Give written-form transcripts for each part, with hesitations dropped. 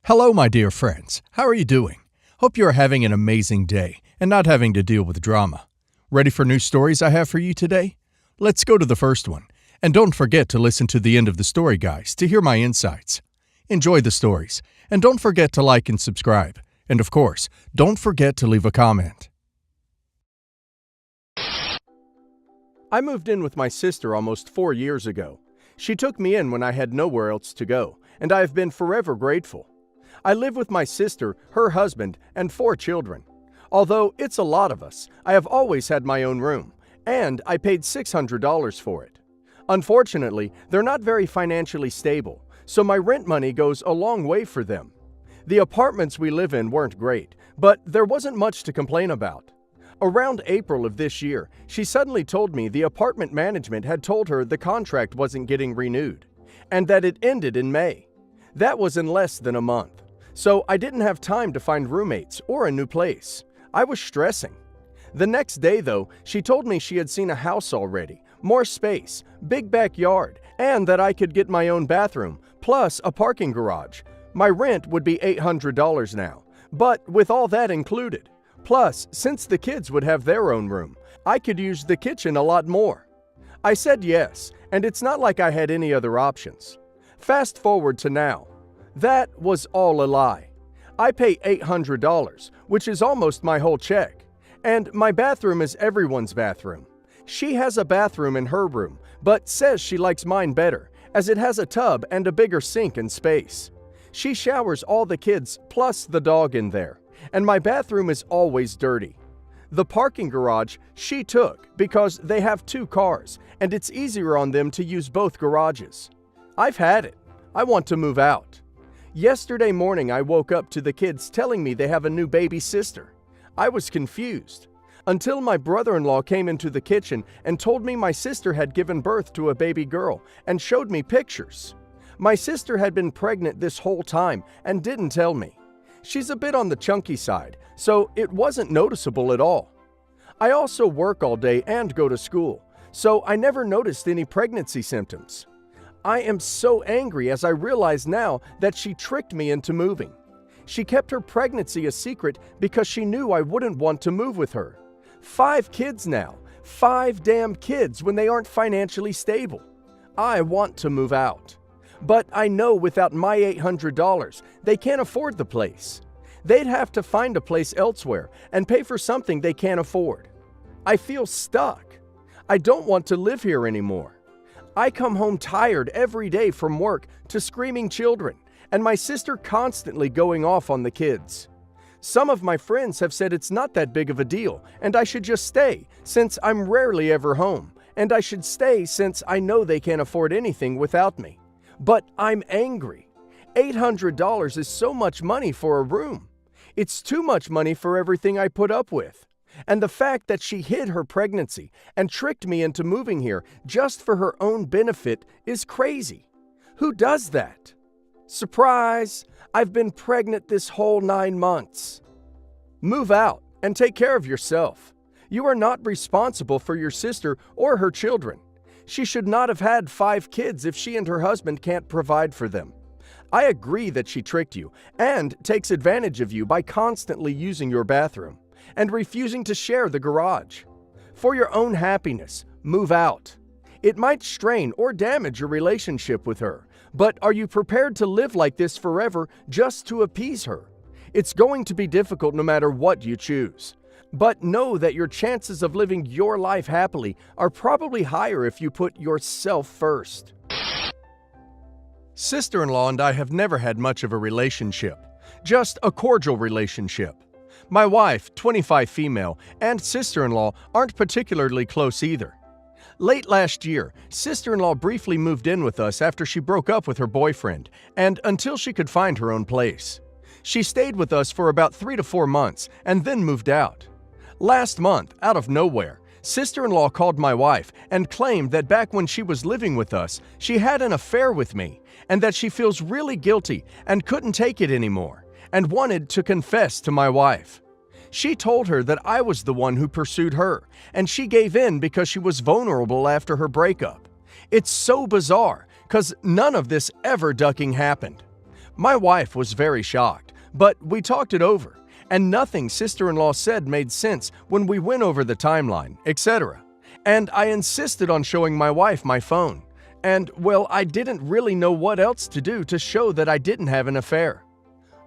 Hello, my dear friends. How are you doing? Hope you are having an amazing day and not having to deal with drama. Ready for new stories I have for you today? Let's go to the first one. And don't forget to listen to the end of the story, guys, to hear my insights. Enjoy the stories. And don't forget to like and subscribe. And of course, don't forget to leave a comment. I moved in with my sister almost 4 years ago. She took me in when I had nowhere else to go, and I have been forever grateful. I live with my sister, her husband, and 4 children. Although it's a lot of us, I have always had my own room, and I paid $600 for it. Unfortunately, they're not very financially stable, so my rent money goes a long way for them. The apartments we live in weren't great, but there wasn't much to complain about. Around April of this year, she suddenly told me the apartment management had told her the contract wasn't getting renewed, and that it ended in May. That was in less than a month. So I didn't have time to find roommates or a new place. I was stressing. The next day, though, she told me she had seen a house already, more space, big backyard, and that I could get my own bathroom, plus a parking garage. My rent would be $800 now, but with all that included. Plus, since the kids would have their own room, I could use the kitchen a lot more. I said yes, and it's not like I had any other options. Fast forward to now. That was all a lie. I pay $800, which is almost my whole check. And my bathroom is everyone's bathroom. She has a bathroom in her room, but says she likes mine better, as it has a tub and a bigger sink and space. She showers all the kids plus the dog in there, and my bathroom is always dirty. The parking garage she took because they have 2 cars, and it's easier on them to use both garages. I've had it. I want to move out. Yesterday morning, I woke up to the kids telling me they have a new baby sister. I was confused, until my brother-in-law came into the kitchen and told me my sister had given birth to a baby girl and showed me pictures. My sister had been pregnant this whole time and didn't tell me. She's a bit on the chunky side, so it wasn't noticeable at all. I also work all day and go to school, so I never noticed any pregnancy symptoms. I am so angry as I realize now that she tricked me into moving. She kept her pregnancy a secret because she knew I wouldn't want to move with her. 5 kids now. 5 damn kids when they aren't financially stable. I want to move out. But I know without my $800, they can't afford the place. They'd have to find a place elsewhere and pay for something they can't afford. I feel stuck. I don't want to live here anymore. I come home tired every day from work to screaming children, and my sister constantly going off on the kids. Some of my friends have said it's not that big of a deal, and I should just stay, since I'm rarely ever home, and I should stay since I know they can't afford anything without me. But I'm angry. $800 is so much money for a room. It's too much money for everything I put up with. And the fact that she hid her pregnancy and tricked me into moving here just for her own benefit is crazy. Who does that? Surprise! I've been pregnant this whole 9 months. Move out and take care of yourself. You are not responsible for your sister or her children. She should not have had 5 kids if she and her husband can't provide for them. I agree that she tricked you and takes advantage of you by constantly using your bathroom and refusing to share the garage. For your own happiness, move out. It might strain or damage your relationship with her, but are you prepared to live like this forever just to appease her? It's going to be difficult no matter what you choose. But know that your chances of living your life happily are probably higher if you put yourself first. Sister-in-law and I have never had much of a relationship, just a cordial relationship. My wife, 25 female, and sister-in-law aren't particularly close either. Late last year, sister-in-law briefly moved in with us after she broke up with her boyfriend, and until she could find her own place. She stayed with us for about 3 to 4 months and then moved out. Last month, out of nowhere, sister-in-law called my wife and claimed that back when she was living with us, she had an affair with me, and that she feels really guilty and couldn't take it anymore, and wanted to confess to my wife. She told her that I was the one who pursued her, and she gave in because she was vulnerable after her breakup. It's so bizarre, because none of this ever ducking happened. My wife was very shocked, but we talked it over, and nothing sister-in-law said made sense when we went over the timeline, etc. And I insisted on showing my wife my phone. And, well, I didn't really know what else to do to show that I didn't have an affair.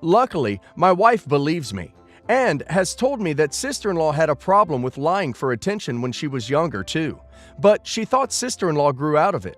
Luckily, my wife believes me and has told me that sister-in-law had a problem with lying for attention when she was younger too, but she thought sister-in-law grew out of it.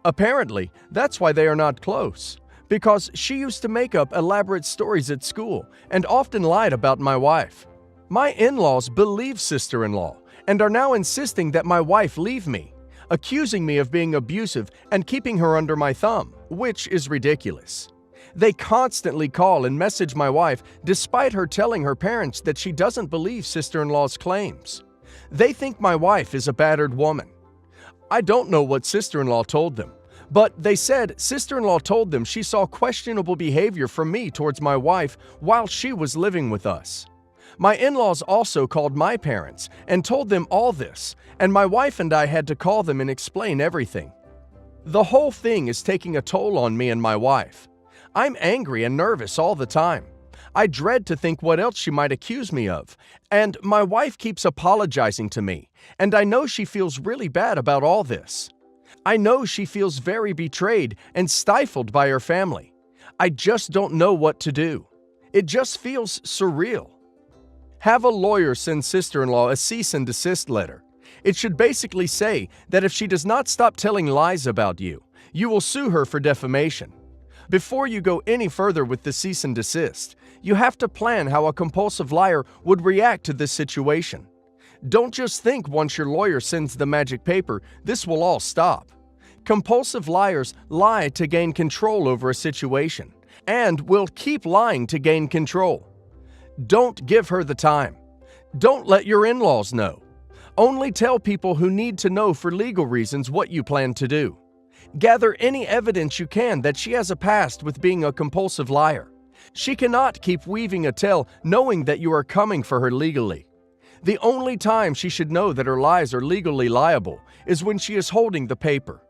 Apparently, that's why they are not close, because she used to make up elaborate stories at school and often lied about my wife. My in-laws believe sister-in-law and are now insisting that my wife leave me, accusing me of being abusive and keeping her under my thumb, which is ridiculous. They constantly call and message my wife despite her telling her parents that she doesn't believe sister-in-law's claims. They think my wife is a battered woman. I don't know what sister-in-law told them, but they said sister-in-law told them she saw questionable behavior from me towards my wife while she was living with us. My in-laws also called my parents and told them all this, and my wife and I had to call them and explain everything. The whole thing is taking a toll on me and my wife. I'm angry and nervous all the time. I dread to think what else she might accuse me of, and my wife keeps apologizing to me, and I know she feels really bad about all this. I know she feels very betrayed and stifled by her family. I just don't know what to do. It just feels surreal. Have a lawyer send sister-in-law a cease and desist letter. It should basically say that if she does not stop telling lies about you, you will sue her for defamation. Before you go any further with the cease and desist, you have to plan how a compulsive liar would react to this situation. Don't just think once your lawyer sends the magic paper, this will all stop. Compulsive liars lie to gain control over a situation, and will keep lying to gain control. Don't give her the time. Don't let your in-laws know. Only tell people who need to know for legal reasons what you plan to do. Gather any evidence you can that she has a past with being a compulsive liar. She cannot keep weaving a tale knowing that you are coming for her legally. The only time she should know that her lies are legally liable is when she is holding the paper.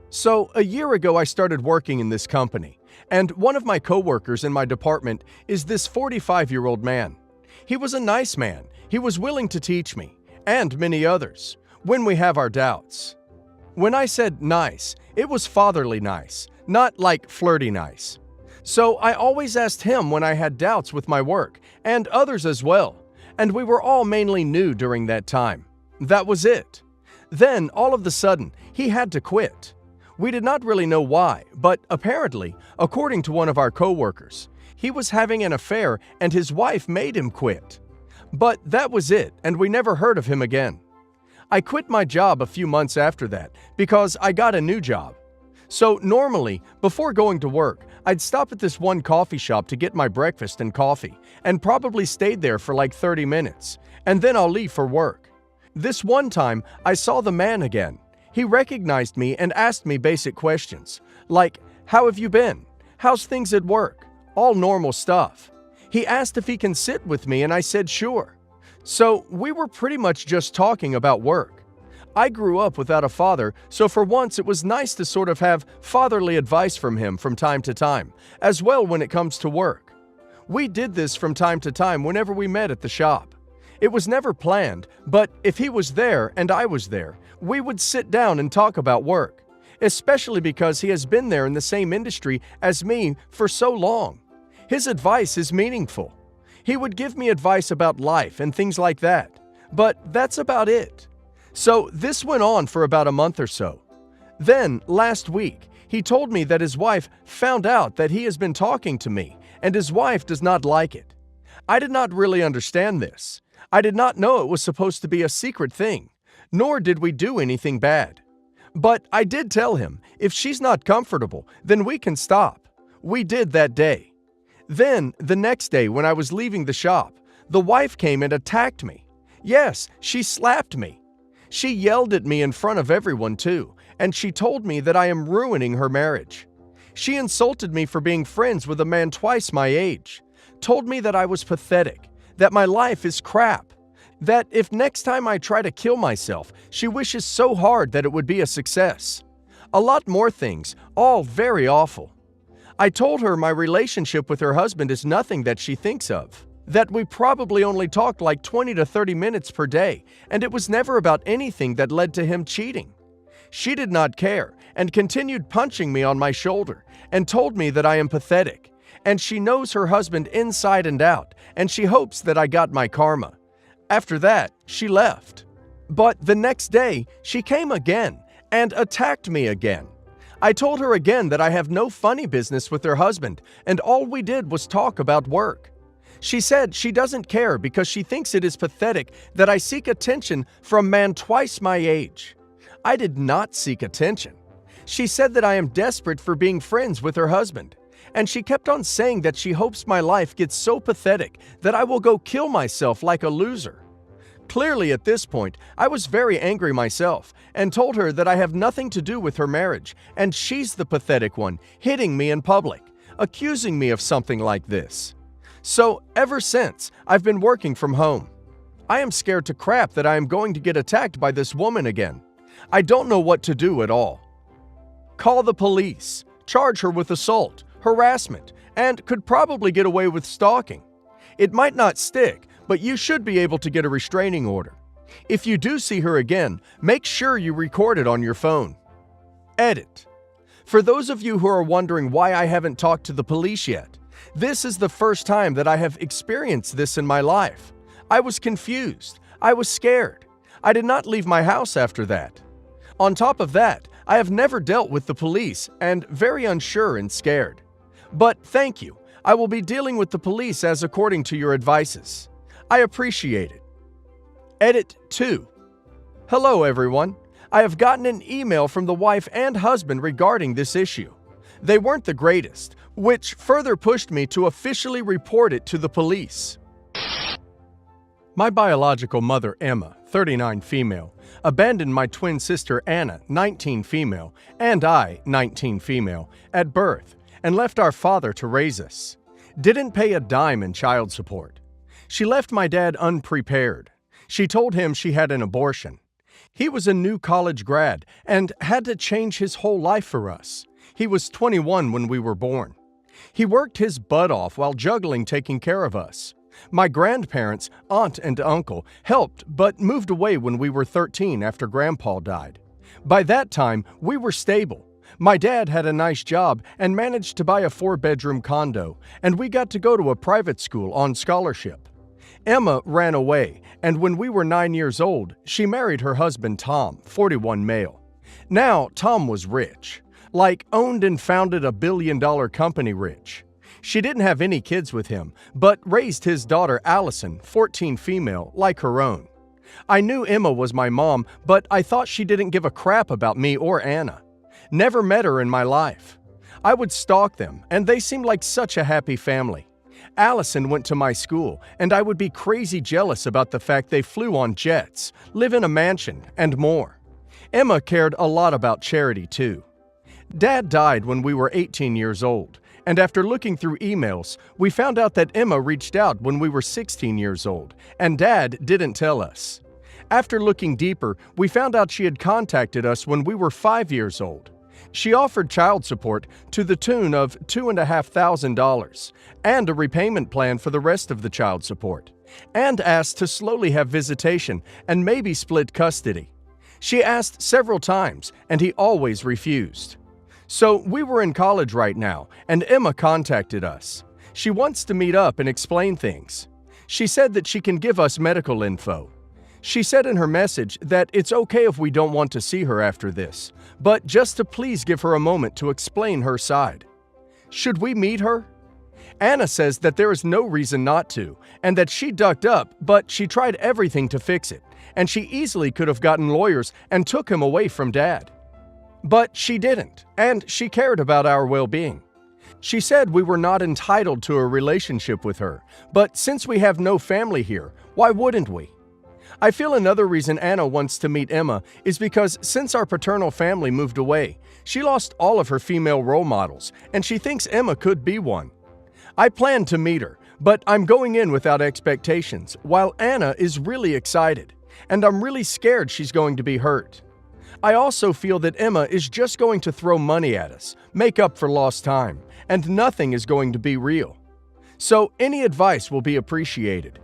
So, a year ago I started working in this company, and one of my coworkers in my department is this 45-year-old man. He was a nice man. He was willing to teach me, and many others, when we have our doubts. When I said nice, it was fatherly nice, not like flirty nice. So I always asked him when I had doubts with my work, and others as well, and we were all mainly new during that time. That was it. Then, all of a sudden, he had to quit. We did not really know why, but apparently, according to one of our coworkers, he was having an affair and his wife made him quit. But that was it, and we never heard of him again. I quit my job a few months after that because I got a new job. So normally, before going to work, I'd stop at this one coffee shop to get my breakfast and coffee, and probably stayed there for like 30 minutes, and then I'll leave for work. This one time, I saw the man again. He recognized me and asked me basic questions, like, "How have you been? How's things at work?" All normal stuff. He asked if he can sit with me, and I said sure. So we were pretty much just talking about work. I grew up without a father, so for once it was nice to sort of have fatherly advice from him from time to time, as well when it comes to work. We did this from time to time whenever we met at the shop. It was never planned, but if he was there and I was there, we would sit down and talk about work, especially because he has been there in the same industry as me for so long. His advice is meaningful. He would give me advice about life and things like that, but that's about it. So this went on for about a month or so. Then, last week, he told me that his wife found out that he has been talking to me, and his wife does not like it. I did not really understand this. I did not know it was supposed to be a secret thing, nor did we do anything bad. But I did tell him, if she's not comfortable, then we can stop. We did that day. Then, the next day when I was leaving the shop, the wife came and attacked me. Yes, she slapped me. She yelled at me in front of everyone too, and she told me that I am ruining her marriage. She insulted me for being friends with a man twice my age, told me that I was pathetic, that my life is crap, that if next time I try to kill myself, she wishes so hard that it would be a success. A lot more things, all very awful. I told her my relationship with her husband is nothing that she thinks of, that we probably only talked like 20 to 30 minutes per day, and it was never about anything that led to him cheating. She did not care and continued punching me on my shoulder and told me that I am pathetic, and she knows her husband inside and out, and she hopes that I got my karma. After that, she left. But the next day, she came again and attacked me again. I told her again that I have no funny business with her husband, and all we did was talk about work. She said she doesn't care because she thinks it is pathetic that I seek attention from a man twice my age. I did not seek attention. She said that I am desperate for being friends with her husband, and she kept on saying that she hopes my life gets so pathetic that I will go kill myself like a loser. Clearly, at this point, I was very angry myself and told her that I have nothing to do with her marriage, and she's the pathetic one, hitting me in public, accusing me of something like this. So, ever since, I've been working from home. I am scared to crap that I am going to get attacked by this woman again. I don't know what to do at all. Call the police, charge her with assault, harassment, and could probably get away with stalking. It might not stick, but you should be able to get a restraining order. If you do see her again, make sure you record it on your phone. Edit. For those of you who are wondering why I haven't talked to the police yet, this is the first time that I have experienced this in my life. I was confused. I was scared. I did not leave my house after that. On top of that, I have never dealt with the police and very unsure and scared. But thank you. I will be dealing with the police as according to your advices. I appreciate it. Edit 2. Hello everyone. I have gotten an email from the wife and husband regarding this issue. They weren't the greatest, which further pushed me to officially report it to the police. My biological mother, Emma, 39 female, abandoned my twin sister, Anna, 19 female, and I, 19 female, at birth, and left our father to raise us. Didn't pay a dime in child support. She left my dad unprepared. She told him she had an abortion. He was a new college grad and had to change his whole life for us. He was 21 when we were born. He worked his butt off while juggling taking care of us. My grandparents, aunt and uncle, helped but moved away when we were 13 after Grandpa died. By that time, we were stable. My dad had a nice job and managed to buy a 4-bedroom condo, and we got to go to a private school on scholarship. Emma ran away, and when we were 9 years old, she married her husband Tom, 41 male. Now, Tom was rich, like owned and founded a billion-dollar company rich. She didn't have any kids with him, but raised his daughter Allison, 14 female, like her own. I knew Emma was my mom, but I thought she didn't give a crap about me or Anna. Never met her in my life. I would stalk them, and they seemed like such a happy family. Allison went to my school, and I would be crazy jealous about the fact they flew on jets, live in a mansion, and more. Emma cared a lot about charity, too. Dad died when we were 18 years old, and after looking through emails, we found out that Emma reached out when we were 16 years old, and Dad didn't tell us. After looking deeper, we found out she had contacted us when we were 5 years old. She offered child support to the tune of $2,500 and a repayment plan for the rest of the child support, and asked to slowly have visitation and maybe split custody. She asked several times, and he always refused. So we were in college right now, and Emma contacted us. She wants to meet up and explain things. She said that she can give us medical info. She said in her message that it's okay if we don't want to see her after this, but just to please give her a moment to explain her side. Should we meet her? Anna says that there is no reason not to, and that she ducked up, but she tried everything to fix it, and she easily could have gotten lawyers and took him away from Dad. But she didn't, and she cared about our well-being. She said we were not entitled to a relationship with her, but since we have no family here, why wouldn't we? I feel another reason Anna wants to meet Emma is because since our paternal family moved away, she lost all of her female role models, and she thinks Emma could be one. I plan to meet her, but I'm going in without expectations, while Anna is really excited, and I'm really scared she's going to be hurt. I also feel that Emma is just going to throw money at us, make up for lost time, and nothing is going to be real. So any advice will be appreciated.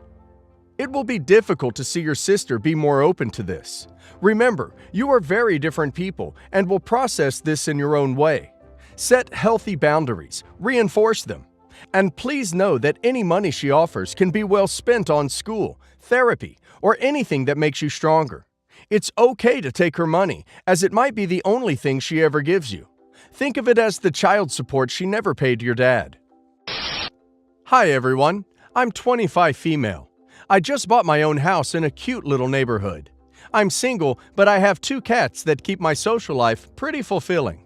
It will be difficult to see your sister be more open to this. Remember, you are very different people and will process this in your own way. Set healthy boundaries, reinforce them. And please know that any money she offers can be well spent on school, therapy, or anything that makes you stronger. It's okay to take her money, as it might be the only thing she ever gives you. Think of it as the child support she never paid your dad. Hi everyone, I'm 25 female. I just bought my own house in a cute little neighborhood. I'm single, but I have 2 cats that keep my social life pretty fulfilling.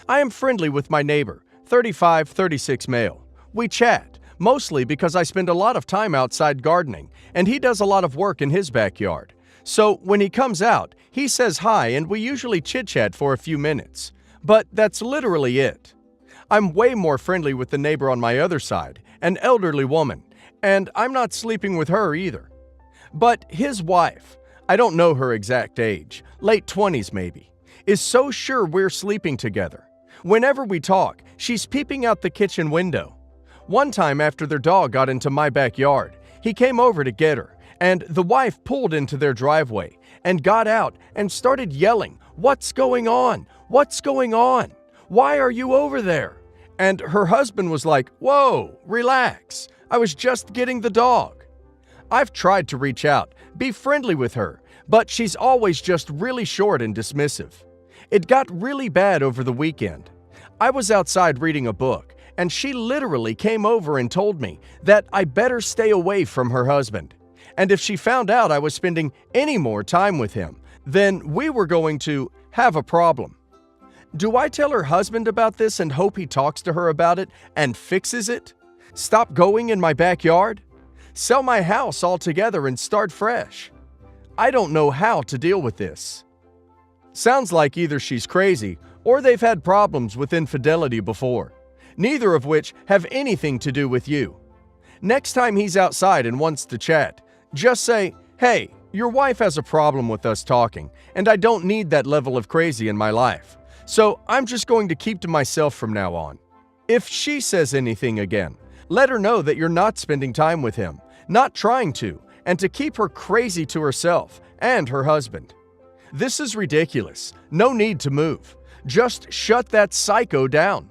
I am friendly with my neighbor, 35-36 male. We chat, mostly because I spend a lot of time outside gardening, and he does a lot of work in his backyard. So when he comes out, he says hi and we usually chit-chat for a few minutes. But that's literally it. I'm way more friendly with the neighbor on my other side, an elderly woman, and I'm not sleeping with her either. But his wife, I don't know her exact age, late 20s maybe, is so sure we're sleeping together. Whenever we talk, she's peeping out the kitchen window. One time after their dog got into my backyard, he came over to get her, and the wife pulled into their driveway and got out and started yelling, "What's going on? What's going on? Why are you over there?" And her husband was like, "Whoa, relax. I was just getting the dog." I've tried to reach out, be friendly with her, but she's always just really short and dismissive. It got really bad over the weekend. I was outside reading a book, and she literally came over and told me that I better stay away from her husband. And if she found out I was spending any more time with him, then we were going to have a problem. Do I tell her husband about this and hope he talks to her about it and fixes it? Stop going in my backyard? Sell my house altogether and start fresh? I don't know how to deal with this. Sounds like either she's crazy or they've had problems with infidelity before, neither of which have anything to do with you. Next time he's outside and wants to chat, just say, "Hey, your wife has a problem with us talking, and I don't need that level of crazy in my life. So I'm just going to keep to myself from now on." If she says anything again, let her know that you're not spending time with him, not trying to, and to keep her crazy to herself and her husband. This is ridiculous. No need to move. Just shut that psycho down.